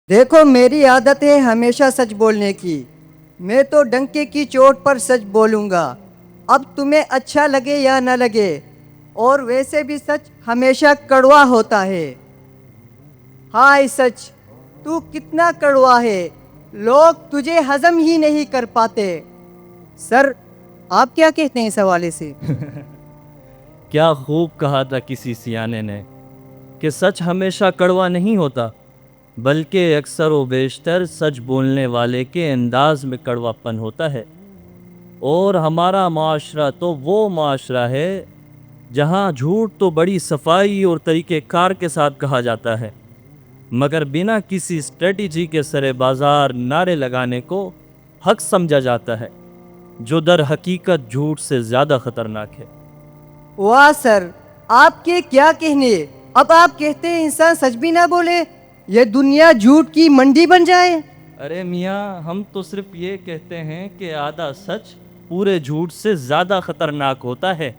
دیکھو میری عادت ہے ہمیشہ سچ بولنے کی، میں تو ڈنکے کی چوٹ پر سچ بولوں گا، اب تمہیں اچھا لگے یا نہ لگے، اور ویسے بھی سچ ہمیشہ کڑوا ہوتا ہے۔ ہائے سچ، تو کتنا کڑوا ہے، لوگ تجھے ہضم ہی نہیں کر پاتے۔ سر، آپ کیا کہتے ہیں اس حوالے سے؟ کیا خوب کہا تھا کسی سیانے نے کہ سچ ہمیشہ کڑوا نہیں ہوتا، بلکہ اکثر و بیشتر سچ بولنے والے کے انداز میں کڑوا پن ہوتا ہے۔ اور ہمارا معاشرہ تو وہ معاشرہ ہے جہاں جھوٹ تو بڑی صفائی اور طریقہ کار کے ساتھ کہا جاتا ہے، مگر بنا کسی اسٹریٹجی کے سرے بازار نعرے لگانے کو حق سمجھا جاتا ہے، جو در حقیقت جھوٹ سے زیادہ خطرناک ہے۔ واہ سر، آپ کے کیا کہنے، اب آپ کہتے ہیں انسان سچ بھی نہ بولے، یہ دنیا جھوٹ کی منڈی بن جائے۔ ارے میاں، ہم تو صرف یہ کہتے ہیں کہ آدھا سچ پورے جھوٹ سے زیادہ خطرناک ہوتا ہے۔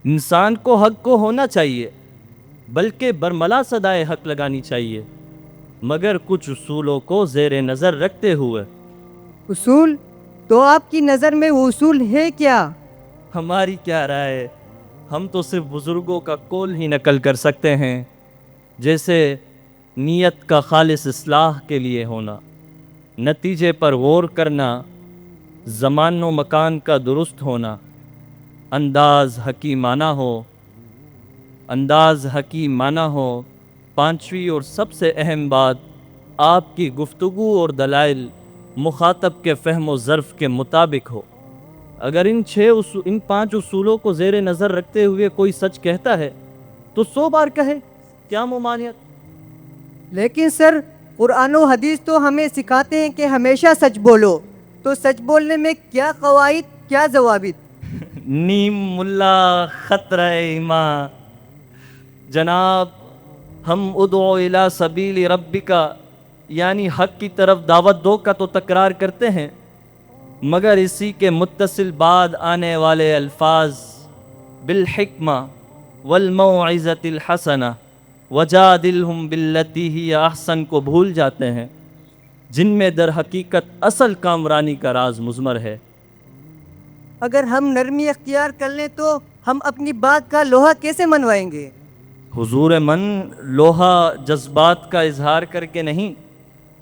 انسان کو حق کو ہونا چاہیے، بلکہ برملا صدائے حق لگانی چاہیے، مگر کچھ اصولوں کو زیر نظر رکھتے ہوئے۔ اصول؟ تو آپ کی نظر میں وہ اصول ہے کیا؟ ہماری کیا رائے، ہم تو صرف بزرگوں کا قول ہی نقل کر سکتے ہیں، جیسے نیت کا خالص اصلاح کے لیے ہونا، نتیجے پر غور کرنا، زمان و مکان کا درست ہونا، انداز حکیمانہ ہو، پانچویں اور سب سے اہم بات، آپ کی گفتگو اور دلائل مخاطب کے فہم و ظرف کے مطابق ہو۔ اگر ان 5 اصولوں کو زیر نظر رکھتے ہوئے کوئی سچ کہتا ہے تو 100 بار کہے، کیا ممانعت؟ لیکن سر، قرآن و حدیث تو ہمیں سکھاتے ہیں کہ ہمیشہ سچ بولو، تو سچ بولنے میں کیا قواعد، کیا ضوابط؟ نیم ملا خطرہ ایماں جناب، ہم ادعو الی سبیل ربک یعنی حق کی طرف دعوت دو کا تو تکرار کرتے ہیں، مگر اسی کے متصل بعد آنے والے الفاظ بالحکمہ والموعظۃ الحسنہ وجادلہم باللتی ہی احسن کو بھول جاتے ہیں، جن میں در حقیقت اصل کامرانی کا راز مضمر ہے۔ اگر ہم نرمی اختیار کر لیں تو ہم اپنی بات کا لوہا کیسے منوائیں گے؟ حضور من لوہا جذبات کا اظہار کر کے نہیں،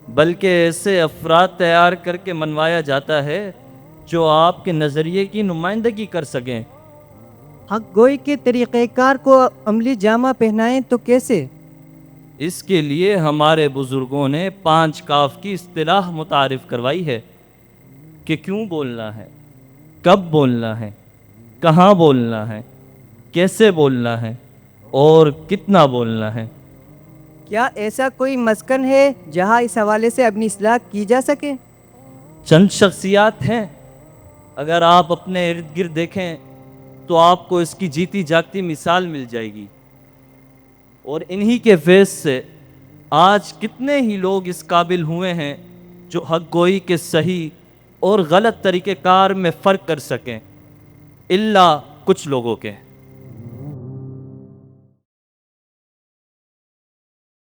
بلکہ ایسے افراد تیار کر کے منوایا جاتا ہے جو آپ کے نظریے کی نمائندگی کر سکیں۔ حق گوئی کے طریقہ کار کو عملی جامہ پہنائیں تو کیسے؟ اس کے لیے ہمارے بزرگوں نے 5 کاف کی اصطلاح متعارف کروائی ہے کہ کیوں بولنا ہے، کب بولنا ہے، کہاں بولنا ہے، کیسے بولنا ہے اور کتنا بولنا ہے۔ کیا ایسا کوئی مسکن ہے جہاں اس حوالے سے اپنی اصلاح کی جا سکے؟ چند شخصیات ہیں، اگر آپ اپنے ارد گرد دیکھیں تو آپ کو اس کی جیتی جاگتی مثال مل جائے گی، اور انہی کے فیض سے آج کتنے ہی لوگ اس قابل ہوئے ہیں جو حق گوئی کے صحیح اور غلط طریقہ کار میں فرق کر سکیں، الا کچھ لوگوں کے۔